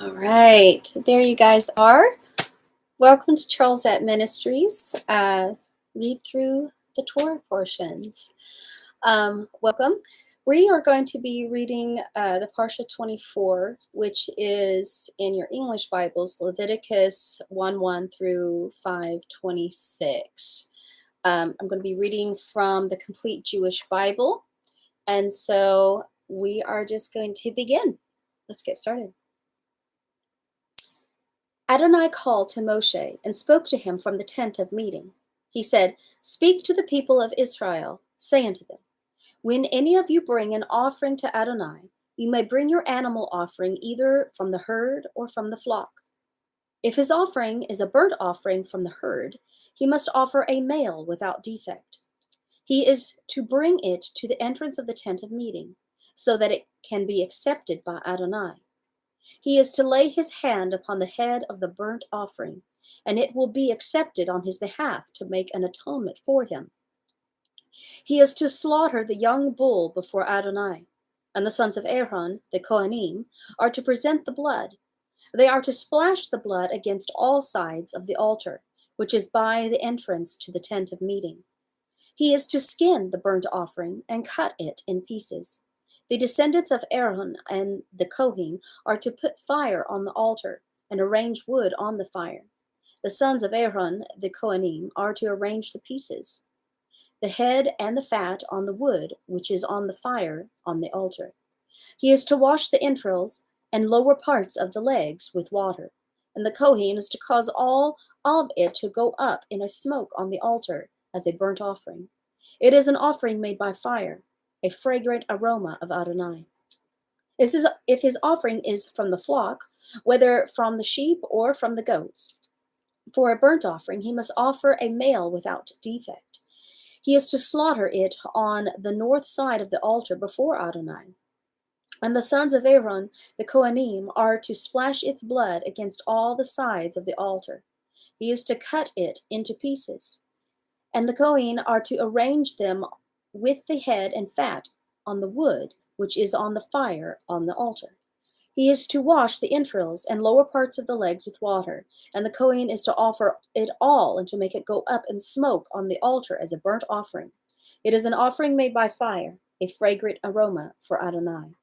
All right, there you guys are. Welcome to Ministries. Read through the Torah portions. Welcome. We are going to be reading the Parasha 24, which is in your English Bibles, Leviticus 1:1 through 5:26. I'm going to be reading from the Complete Jewish Bible, and so we are just going to begin. Let's get started. Adonai called to Moshe and spoke to him from the tent of meeting. He said, "Speak to the people of Israel, say unto them, when any of you bring an offering to Adonai, you may bring your animal offering either from the herd or from the flock. If his offering is a burnt offering from the herd, he must offer a male without defect. He is to bring it to the entrance of the tent of meeting, so that it can be accepted by Adonai. He is to lay his hand upon the head of the burnt offering, and it will be accepted on his behalf to make an atonement for him. He is to slaughter the young bull before Adonai, and the sons of Aaron, the Kohanim, are to present the blood. They are to splash the blood against all sides of the altar, which is by the entrance to the tent of meeting. He is to skin the burnt offering and cut it in pieces. The descendants of Aaron and the Kohen are to put fire on the altar and arrange wood on the fire. The sons of Aaron, the Kohanim, are to arrange the pieces, the head and the fat on the wood, which is on the fire on the altar. He is to wash the entrails and lower parts of the legs with water, and the Kohen is to cause all of it to go up in a smoke on the altar as a burnt offering. It is an offering made by fire, a fragrant aroma of Adonai. If his offering is from the flock, whether from the sheep or from the goats, for a burnt offering he must offer a male without defect. He is to slaughter it on the north side of the altar before Adonai. And the sons of Aaron, the Kohanim, are to splash its blood against all the sides of the altar. He is to cut it into pieces, and the Kohen are to arrange them with the head and fat on the wood, which is on the fire on the altar. He is to wash the entrails and lower parts of the legs with water, and the Kohen is to offer it all and to make it go up in smoke on the altar as a burnt offering. It is an offering made by fire, a fragrant aroma for Adonai.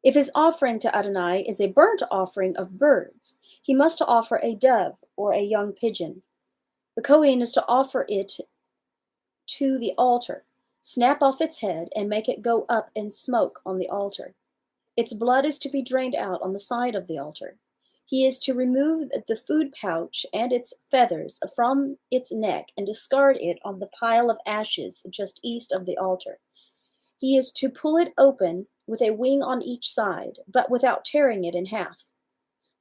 If his offering to Adonai is a burnt offering of birds, he must offer a dove or a young pigeon. The Kohen is to offer it to the altar, snap off its head, and make it go up in smoke on the altar. Its blood is to be drained out on the side of the altar. He is to remove the food pouch and its feathers from its neck and discard it on the pile of ashes just east of the altar. He is to pull it open with a wing on each side, but without tearing it in half.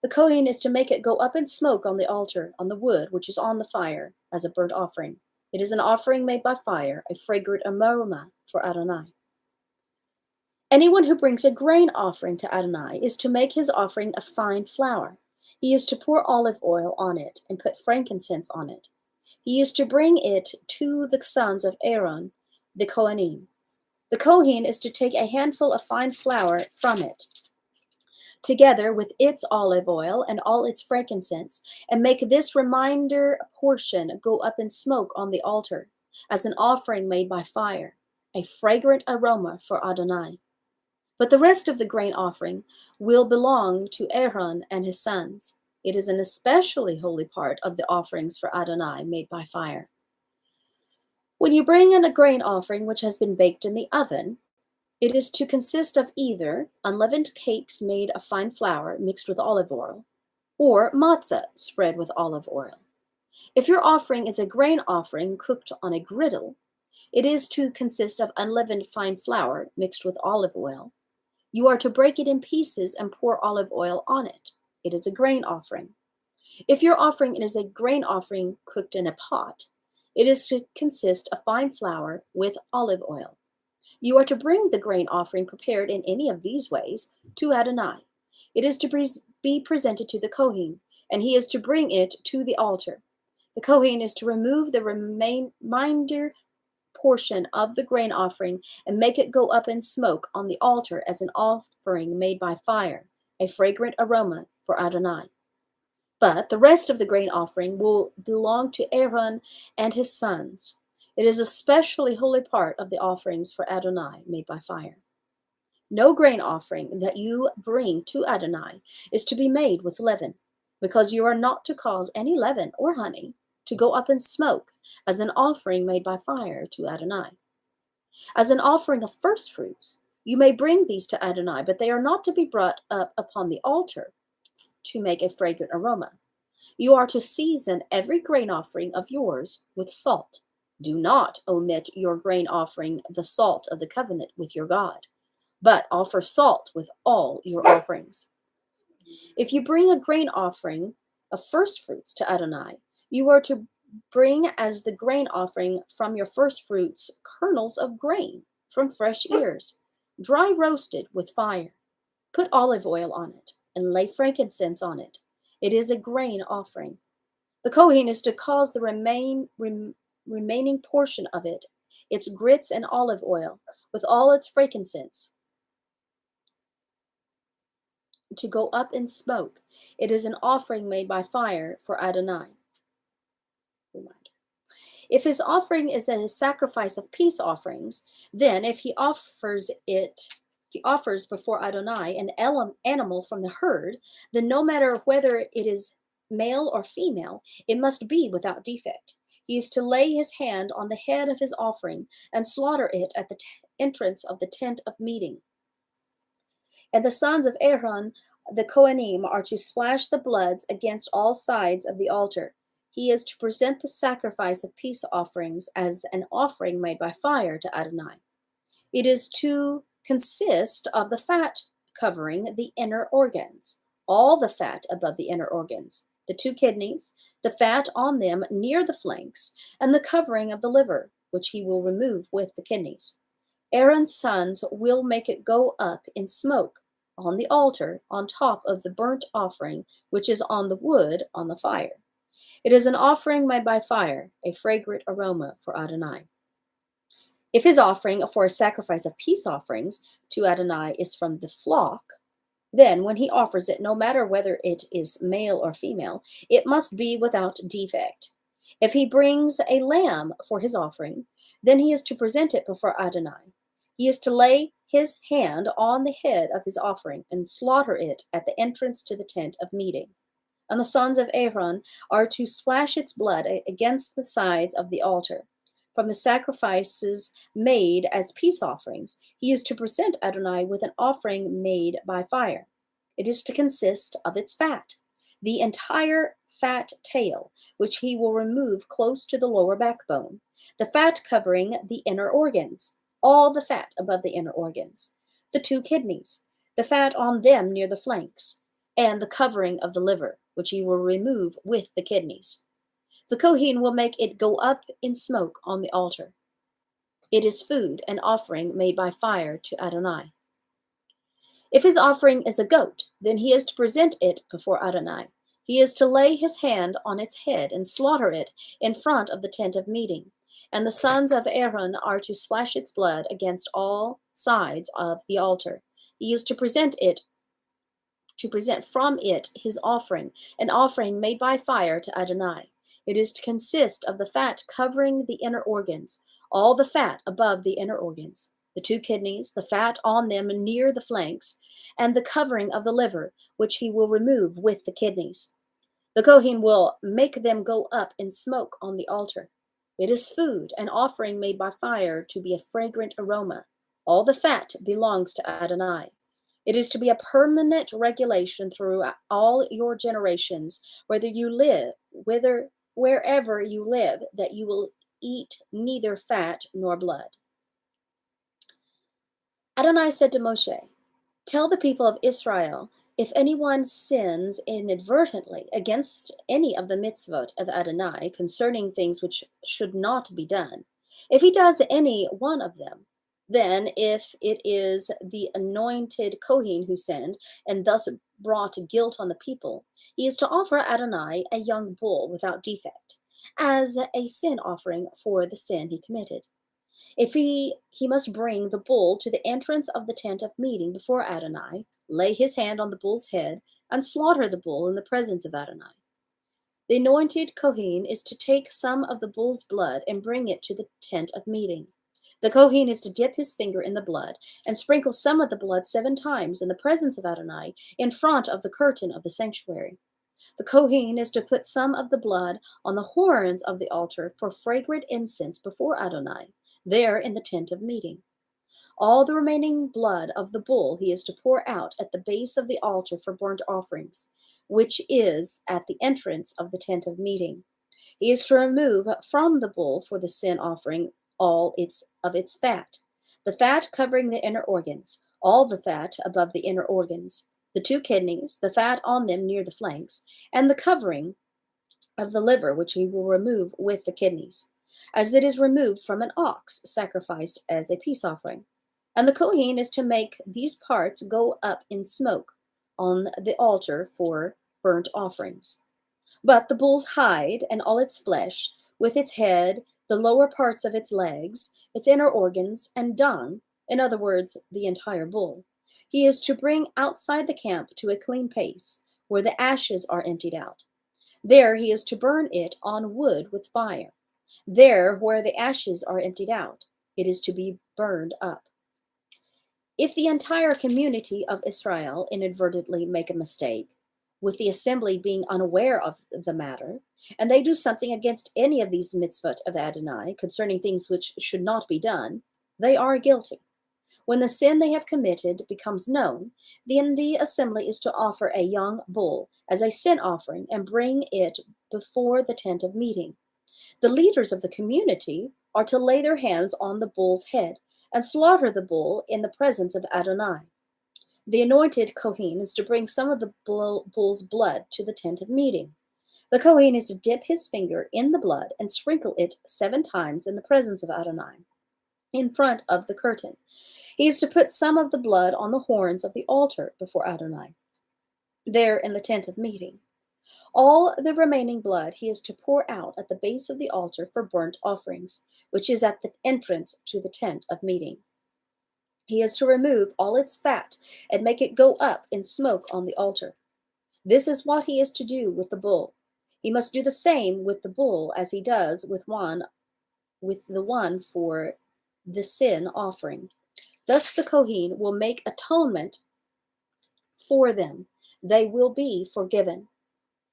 The Kohen is to make it go up in smoke on the altar, on the wood which is on the fire, as a burnt offering. It is an offering made by fire, a fragrant aroma for Adonai. Anyone who brings a grain offering to Adonai is to make his offering of fine flour. He is to pour olive oil on it and put frankincense on it. He is to bring it to the sons of Aaron, the Kohanim. The Kohen is to take a handful of fine flour from it, together with its olive oil and all its frankincense, and make this reminder portion go up in smoke on the altar, as an offering made by fire, a fragrant aroma for Adonai. But the rest of the grain offering will belong to Aaron and his sons. It is an especially holy part of the offerings for Adonai made by fire. When you bring in a grain offering which has been baked in the oven, it is to consist of either unleavened cakes made of fine flour mixed with olive oil, or matzah spread with olive oil. If your offering is a grain offering cooked on a griddle, it is to consist of unleavened fine flour mixed with olive oil. You are to break it in pieces and pour olive oil on it. It is a grain offering. If your offering is a grain offering cooked in a pot, it is to consist of fine flour with olive oil. You are to bring the grain offering prepared in any of these ways to Adonai. It is to be presented to the Kohen, and he is to bring it to the altar. The Kohen is to remove the remainder portion of the grain offering and make it go up in smoke on the altar as an offering made by fire, a fragrant aroma for Adonai. But the rest of the grain offering will belong to Aaron and his sons. It is a specially holy part of the offerings for Adonai made by fire. No grain offering that you bring to Adonai is to be made with leaven, because you are not to cause any leaven or honey to go up in smoke as an offering made by fire to Adonai. As an offering of first fruits, you may bring these to Adonai, but they are not to be brought up upon the altar to make a fragrant aroma. You are to season every grain offering of yours with salt. Do not omit your grain offering, the salt of the covenant with your God, but offer salt with all your offerings. If you bring a grain offering of first fruits to Adonai, you are to bring as the grain offering from your first fruits kernels of grain from fresh ears, dry roasted with fire. Put olive oil on it and lay frankincense on it. It is a grain offering. The Kohen is to cause the remaining portion of it, its grits and olive oil, with all its frankincense, to go up in smoke. It is an offering made by fire for Adonai. Reminder. If his offering is a sacrifice of peace offerings, then if he offers before Adonai an animal from the herd, then no matter whether it is male or female, it must be without defect. He is to lay his hand on the head of his offering and slaughter it at the entrance of the tent of meeting. And the sons of Aaron, the Kohanim, are to splash the bloods against all sides of the altar. He is to present the sacrifice of peace offerings as an offering made by fire to Adonai. It is to consist of the fat covering the inner organs, all the fat above the inner organs, the 2 kidneys, the fat on them near the flanks, and the covering of the liver, which he will remove with the kidneys. Aaron's sons will make it go up in smoke on the altar on top of the burnt offering, which is on the wood on the fire. It is an offering made by fire, a fragrant aroma for Adonai. If his offering for a sacrifice of peace offerings to Adonai is from the flock, then when he offers it, no matter whether it is male or female, it must be without defect. If he brings a lamb for his offering, then he is to present it before Adonai. He is to lay his hand on the head of his offering and slaughter it at the entrance to the tent of meeting. And the sons of Aaron are to splash its blood against the sides of the altar. From the sacrifices made as peace offerings, he is to present Adonai with an offering made by fire. It is to consist of its fat, the entire fat tail, which he will remove close to the lower backbone, the fat covering the inner organs, all the fat above the inner organs, the 2 kidneys, the fat on them near the flanks, and the covering of the liver, which he will remove with the kidneys. The Kohen will make it go up in smoke on the altar. It is food and offering made by fire to Adonai. If his offering is a goat, then he is to present it before Adonai. He is to lay his hand on its head and slaughter it in front of the tent of meeting. And the sons of Aaron are to splash its blood against all sides of the altar. He is to present from it his offering, an offering made by fire to Adonai. It is to consist of the fat covering the inner organs, all the fat above the inner organs, the 2 kidneys, the fat on them near the flanks, and the covering of the liver, which he will remove with the kidneys. The Kohen will make them go up in smoke on the altar. It is food, an offering made by fire to be a fragrant aroma. All the fat belongs to Adonai. It is to be a permanent regulation through all your generations, wherever you live, that you will eat neither fat nor blood. Adonai said to Moshe, "Tell the people of Israel, if anyone sins inadvertently against any of the mitzvot of Adonai concerning things which should not be done, if he does any one of them, then if it is the anointed Kohen who sinned and thus brought guilt on the people, he is to offer Adonai a young bull without defect, as a sin offering for the sin he committed. If he must bring the bull to the entrance of the tent of meeting before Adonai, lay his hand on the bull's head, and slaughter the bull in the presence of Adonai. The anointed Kohen is to take some of the bull's blood and bring it to the tent of meeting. The Kohen is to dip his finger in the blood and sprinkle some of the blood 7 times in the presence of Adonai in front of the curtain of the sanctuary. The Kohen is to put some of the blood on the horns of the altar for fragrant incense before Adonai, there in the tent of meeting. All the remaining blood of the bull he is to pour out at the base of the altar for burnt offerings, which is at the entrance of the tent of meeting. He is to remove from the bull for the sin offering all of its fat, the fat covering the inner organs, all the fat above the inner organs, the 2 kidneys, the fat on them near the flanks, and the covering of the liver, which he will remove with the kidneys, as it is removed from an ox sacrificed as a peace offering. And the Kohen is to make these parts go up in smoke on the altar for burnt offerings. But the bull's hide and all its flesh, with its head, the lower parts of its legs, its inner organs, and dung, in other words, the entire bull, he is to bring outside the camp to a clean place, where the ashes are emptied out. There he is to burn it on wood with fire. There, where the ashes are emptied out, it is to be burned up. If the entire community of Israel inadvertently make a mistake, with the assembly being unaware of the matter, and they do something against any of these mitzvot of Adonai concerning things which should not be done, they are guilty. When the sin they have committed becomes known, then the assembly is to offer a young bull as a sin offering and bring it before the tent of meeting. The leaders of the community are to lay their hands on the bull's head and slaughter the bull in the presence of Adonai. The anointed Kohen is to bring some of the bull's blood to the tent of meeting. The Kohen is to dip his finger in the blood and sprinkle it 7 times in the presence of Adonai, in front of the curtain. He is to put some of the blood on the horns of the altar before Adonai, there in the tent of meeting. All the remaining blood he is to pour out at the base of the altar for burnt offerings, which is at the entrance to the tent of meeting. He is to remove all its fat and make it go up in smoke on the altar. This is what he is to do with the bull. He must do the same with the bull as he does with the one for the sin offering. Thus the Kohen will make atonement for them. They will be forgiven.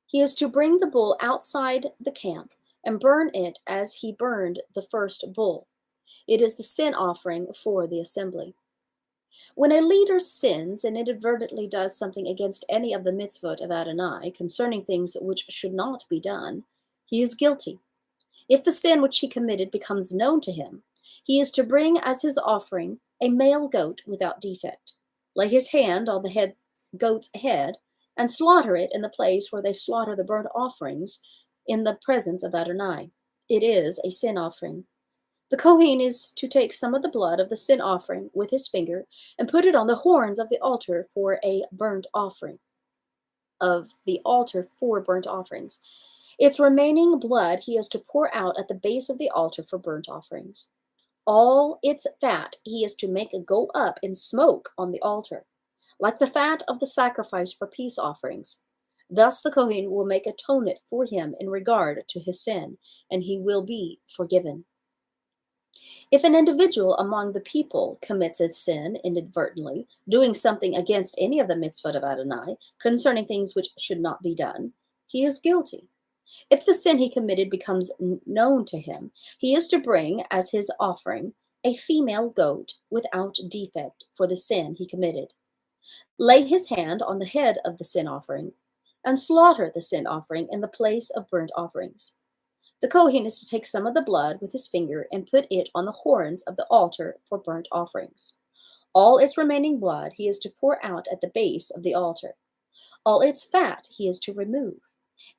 He is to bring the bull outside the camp and burn it as he burned the first bull. It is the sin offering for the assembly. When a leader sins and inadvertently does something against any of the mitzvot of Adonai concerning things which should not be done, he is guilty. If the sin which he committed becomes known to him, he is to bring as his offering a male goat without defect, lay his hand on the goat's head, and slaughter it in the place where they slaughter the burnt offerings in the presence of Adonai. It is a sin offering. The Kohen is to take some of the blood of the sin offering with his finger and put it on the horns of the altar for a burnt offering. Its remaining blood he is to pour out at the base of the altar for burnt offerings. All its fat he is to make go up in smoke on the altar, like the fat of the sacrifice for peace offerings. Thus the Kohen will make atonement for him in regard to his sin, and he will be forgiven. If an individual among the people commits a sin inadvertently, doing something against any of the mitzvot of Adonai concerning things which should not be done, he is guilty. If the sin he committed becomes known to him, he is to bring as his offering a female goat without defect for the sin he committed. Lay his hand on the head of the sin offering and slaughter the sin offering in the place of burnt offerings. The Kohen is to take some of the blood with his finger and put it on the horns of the altar for burnt offerings. All its remaining blood he is to pour out at the base of the altar. All its fat he is to remove,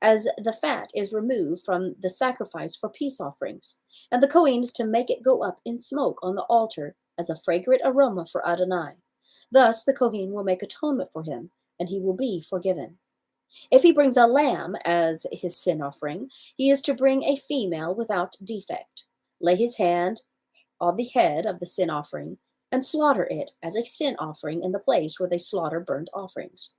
as the fat is removed from the sacrifice for peace offerings, and the Kohen is to make it go up in smoke on the altar as a fragrant aroma for Adonai. Thus the Kohen will make atonement for him, and he will be forgiven. If he brings a lamb as his sin offering, he is to bring a female without defect. Lay his hand on the head of the sin offering and slaughter it as a sin offering in the place where they slaughter burnt offerings.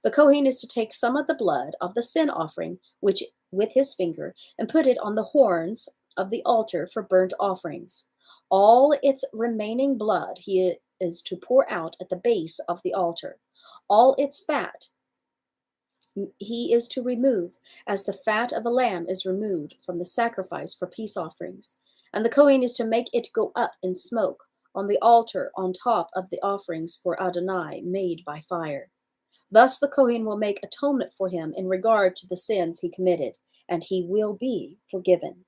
The Kohen is to take some of the blood of the sin offering, which with his finger, and put it on the horns of the altar for burnt offerings. All its remaining blood he is to pour out at the base of the altar. All its fat he is to remove, as the fat of a lamb is removed from the sacrifice for peace offerings. And the Kohen is to make it go up in smoke on the altar on top of the offerings for Adonai made by fire. Thus the Kohen will make atonement for him in regard to the sins he committed, and he will be forgiven.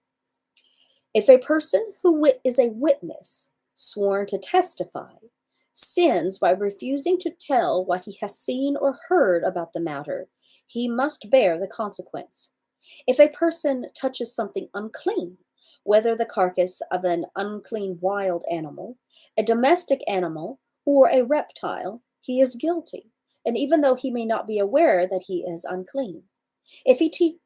If a person who is a witness, sworn to testify, sins by refusing to tell what he has seen or heard about the matter, he must bear the consequence. If a person touches something unclean, whether the carcass of an unclean wild animal, a domestic animal, or a reptile, he is guilty, and even though he may not be aware that he is unclean. If he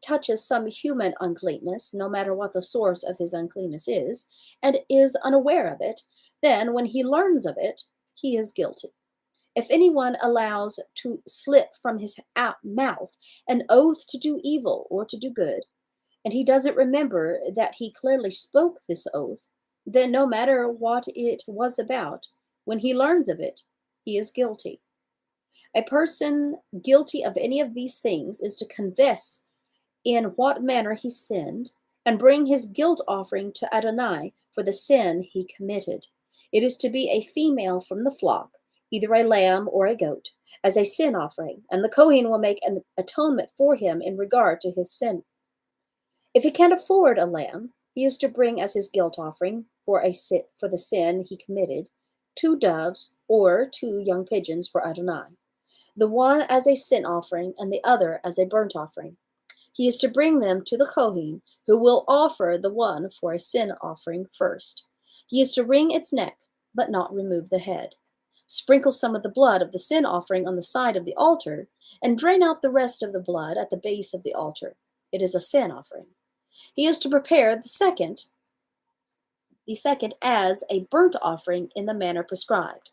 touches some human uncleanness, no matter what the source of his uncleanness is, and is unaware of it, then when he learns of it, he is guilty. If anyone allows to slip from his mouth an oath to do evil or to do good, and he doesn't remember that he clearly spoke this oath, then no matter what it was about, when he learns of it, he is guilty. A person guilty of any of these things is to confess in what manner he sinned, and bring his guilt offering to Adonai for the sin he committed. It is to be a female from the flock, either a lamb or a goat, as a sin offering, and the Kohen will make an atonement for him in regard to his sin. If he can't afford a lamb, he is to bring as his guilt offering for the sin he committed 2 doves or 2 young pigeons for Adonai, the one as a sin offering and the other as a burnt offering. He is to bring them to the Kohen, who will offer the one for a sin offering first. He is to wring its neck, but not remove the head. Sprinkle some of the blood of the sin offering on the side of the altar, and drain out the rest of the blood at the base of the altar. It is a sin offering. He is to prepare the second as a burnt offering in the manner prescribed.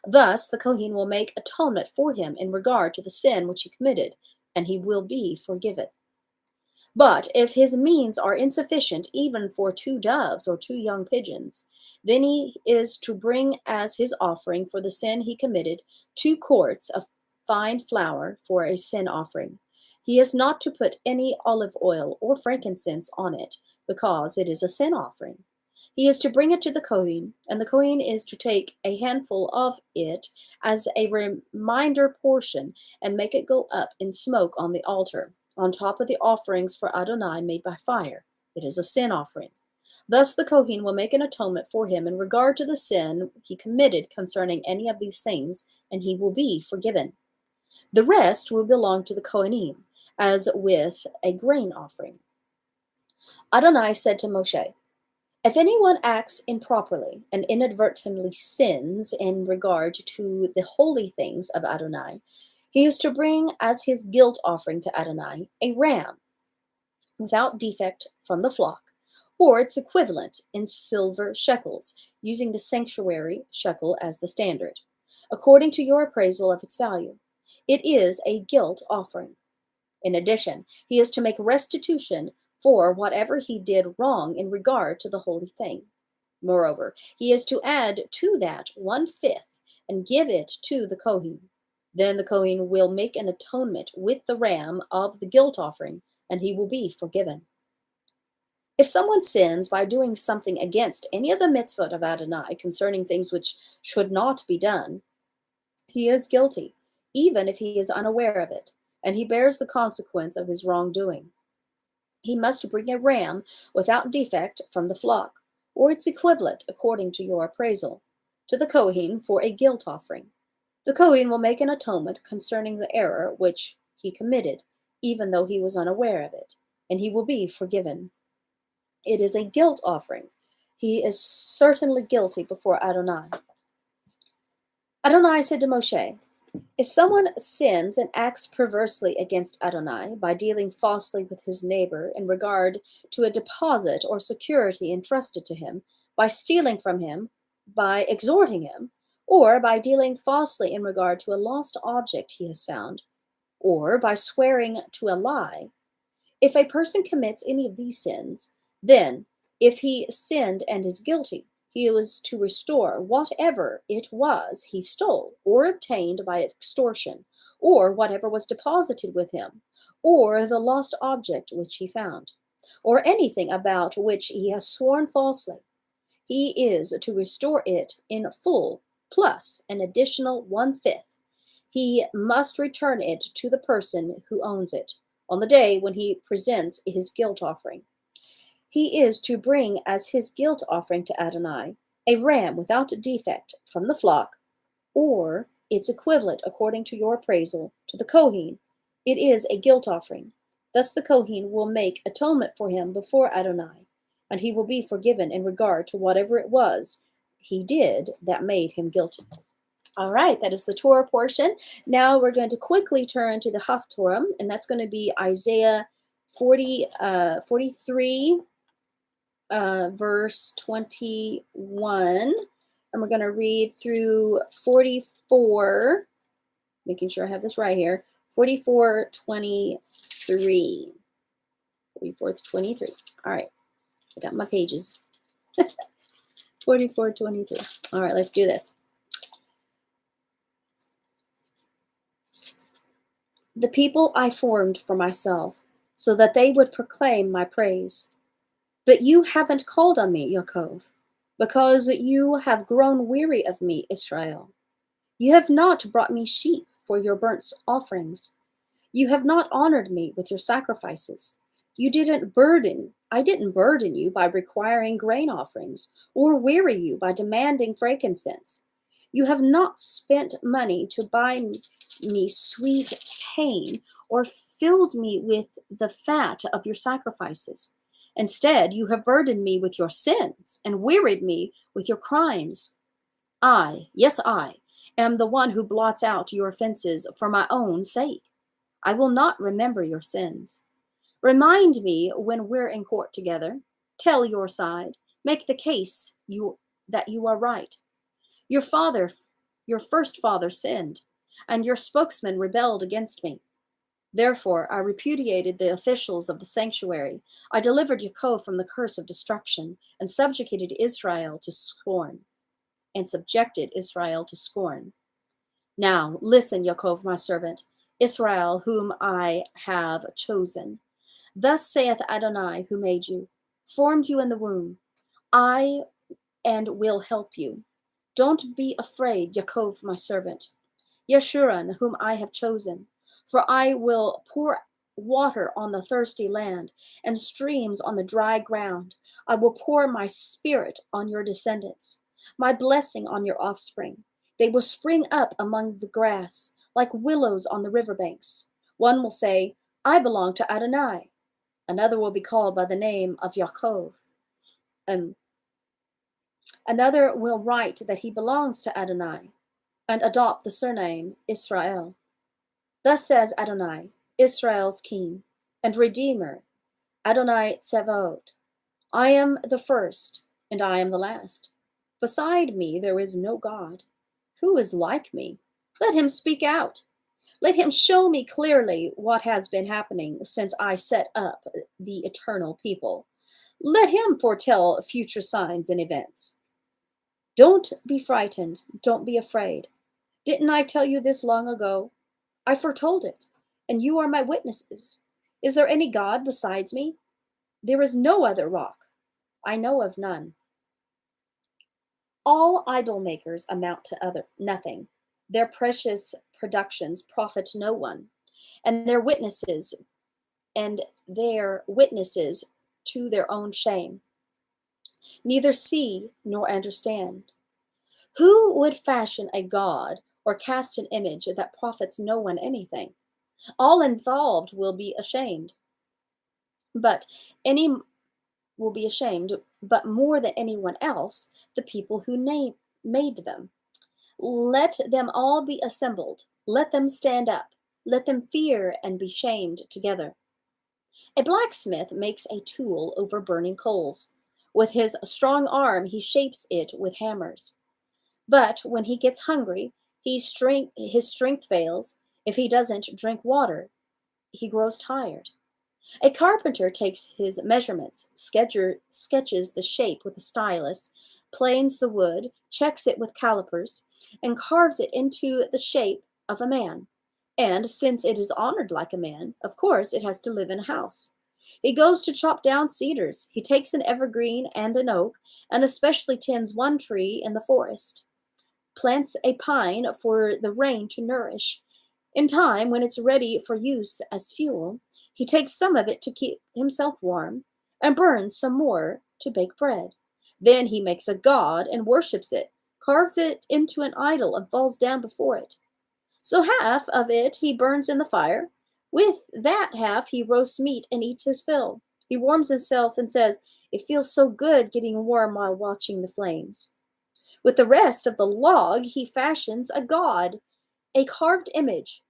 Thus the Kohen will make atonement for him in regard to the sin which he committed, and he will be forgiven. But if his means are insufficient even for 2 doves or 2 young pigeons, then he is to bring as his offering for the sin he committed 2 quarts of fine flour for a sin offering. He is not to put any olive oil or frankincense on it, because it is a sin offering. He is to bring it to the Kohen, and the Kohen is to take a handful of it as a reminder portion and make it go up in smoke on the altar, on top of the offerings for Adonai made by fire. It is a sin offering. Thus the Kohen will make an atonement for him in regard to the sin he committed concerning any of these things, and he will be forgiven. The rest will belong to the Kohanim, as with a grain offering. Adonai said to Moshe, if anyone acts improperly and inadvertently sins in regard to the holy things of Adonai, he is to bring as his guilt offering to Adonai a ram without defect from the flock, or its equivalent in silver shekels, using the sanctuary shekel as the standard, according to your appraisal of its value. It is a guilt offering. In addition, he is to make restitution for whatever he did wrong in regard to the holy thing. Moreover, he is to add to that 1/5 and give it to the Kohen. Then the Kohen will make an atonement with the ram of the guilt offering, and he will be forgiven. If someone sins by doing something against any of the mitzvot of Adonai concerning things which should not be done, he is guilty, even if he is unaware of it, and he bears the consequence of his wrongdoing. He must bring a ram without defect from the flock, or its equivalent according to your appraisal, to the Kohen for a guilt offering. The Kohen will make an atonement concerning the error which he committed, even though he was unaware of it, and he will be forgiven. It is a guilt offering. He is certainly guilty before Adonai. Adonai said to Moshe, if someone sins and acts perversely against Adonai by dealing falsely with his neighbor in regard to a deposit or security entrusted to him, by stealing from him, by exhorting him, or by dealing falsely in regard to a lost object he has found, or by swearing to a lie. If a person commits any of these sins, then, if he sinned and is guilty, he is to restore whatever it was he stole or obtained by extortion, or whatever was deposited with him, or the lost object which he found, or anything about which he has sworn falsely. He is to restore it in full, plus an additional 1/5. He must return it to the person who owns it on the day when he presents his guilt offering. He is to bring as his guilt offering to Adonai a ram without defect from the flock, or its equivalent according to your appraisal to the Kohen. It is a guilt offering. Thus the Kohen will make atonement for him before Adonai, and he will be forgiven in regard to whatever it was he did that made him guilty. All right, that is the Torah portion. Now we're going to quickly turn to the Haftarah, and that's going to be Isaiah 43, verse 21. And we're going to read through 44, making sure I have this right here, 44:23. 44:23. All right, I got my pages. 44:23. All right, let's do this. The people I formed for myself, so that they would proclaim my praise. But you haven't called on me, Yaakov, because you have grown weary of me, Israel. You have not brought me sheep for your burnt offerings. You have not honored me with your sacrifices. I didn't burden you by requiring grain offerings, or weary you by demanding frankincense. You have not spent money to buy me sweet cane, or filled me with the fat of your sacrifices. Instead, you have burdened me with your sins and wearied me with your crimes. Yes, I am the one who blots out your offenses for my own sake. I will not remember your sins. Remind me when we're in court together. Tell your side. Make the case that you are right. Your first father sinned, and your spokesman rebelled against me. Therefore, I repudiated the officials of the sanctuary. I delivered Yaakov from the curse of destruction, and subjected Israel to scorn. Now, listen, Yaakov, my servant, Israel, whom I have chosen. Thus saith Adonai, who made you, formed you in the womb. I will help you. Don't be afraid, Yaakov, my servant, Yeshurun, whom I have chosen. For I will pour water on the thirsty land, and streams on the dry ground. I will pour my spirit on your descendants, my blessing on your offspring. They will spring up among the grass, like willows on the riverbanks. One will say, I belong to Adonai. Another will be called by the name of Yaakov. And another will write that he belongs to Adonai, and adopt the surname Israel. Thus says Adonai, Israel's king and redeemer, Adonai Tsevaot. I am the first, and I am the last. Beside me there is no God. Who is like me? Let him speak out. Let him show me clearly what has been happening since I set up the eternal people. Let him foretell future signs and events. Don't be frightened. Don't be afraid. Didn't I tell you this long ago? I foretold it, and you are my witnesses. Is there any God besides me? There is no other rock. I know of none. All idol makers amount to nothing. Their precious productions profit no one, and their witnesses to their own shame. Neither see nor understand. Who would fashion a god or cast an image that profits no one anything? All involved will be ashamed. But more than anyone else, the people who made them. Let them all be assembled. Let them stand up. Let them fear and be shamed together. A blacksmith makes a tool over burning coals. With his strong arm he shapes it with hammers. But when he gets hungry, his strength fails. If he doesn't drink water, he grows tired. A carpenter takes his measurements, sketches the shape with a stylus, planes the wood, checks it with calipers, and carves it into the shape of a man. And since it is honored like a man, of course it has to live in a house. He goes to chop down cedars. He takes an evergreen and an oak, and especially tends one tree in the forest. Plants a pine for the rain to nourish. In time, when it's ready for use as fuel, he takes some of it to keep himself warm and burns some more to bake bread. Then he makes a god and worships it, carves it into an idol, and falls down before it. So half of it he burns in the fire. With that half he roasts meat and eats his fill. He warms himself and says, "It feels so good getting warm while watching the flames." With the rest of the log he fashions a god, a carved image,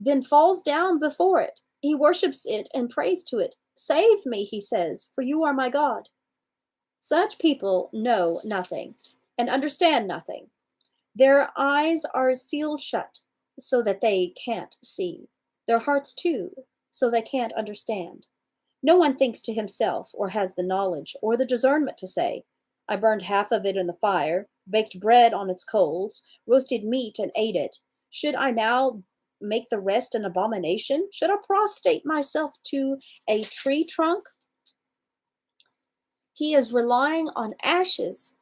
then falls down before it. He worships it and prays to it. "Save me," he says, "for you are my God." Such people know nothing and understand nothing. Their eyes are sealed shut so that they can't see. Their hearts, too, so they can't understand. No one thinks to himself or has the knowledge or the discernment to say, "I burned half of it in the fire, baked bread on its coals, roasted meat and ate it. Should I now make the rest an abomination? Should I prostrate myself to a tree trunk?" He is relying on ashes.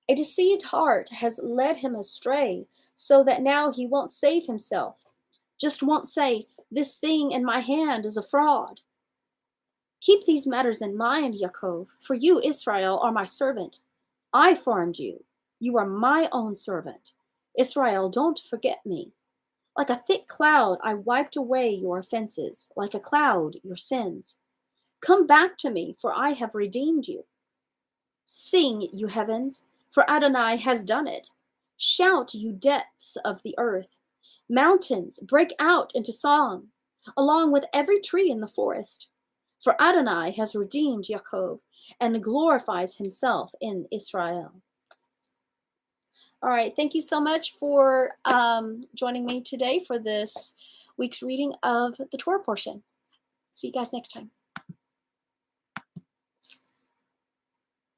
A deceived heart has led him astray, so that now he won't save himself. Just won't say, "This thing in my hand is a fraud." Keep these matters in mind, Yaakov, for you, Israel, are my servant. I formed you. You are my own servant. Israel, don't forget me. Like a thick cloud, I wiped away your offenses, like a cloud, your sins. Come back to me, for I have redeemed you. Sing, you heavens, for Adonai has done it. Shout, you depths of the earth. Mountains, break out into song, along with every tree in the forest. For Adonai has redeemed Yaakov and glorifies himself in Israel. All right, thank you so much for joining me today for this week's reading of the Torah portion. See you guys next time.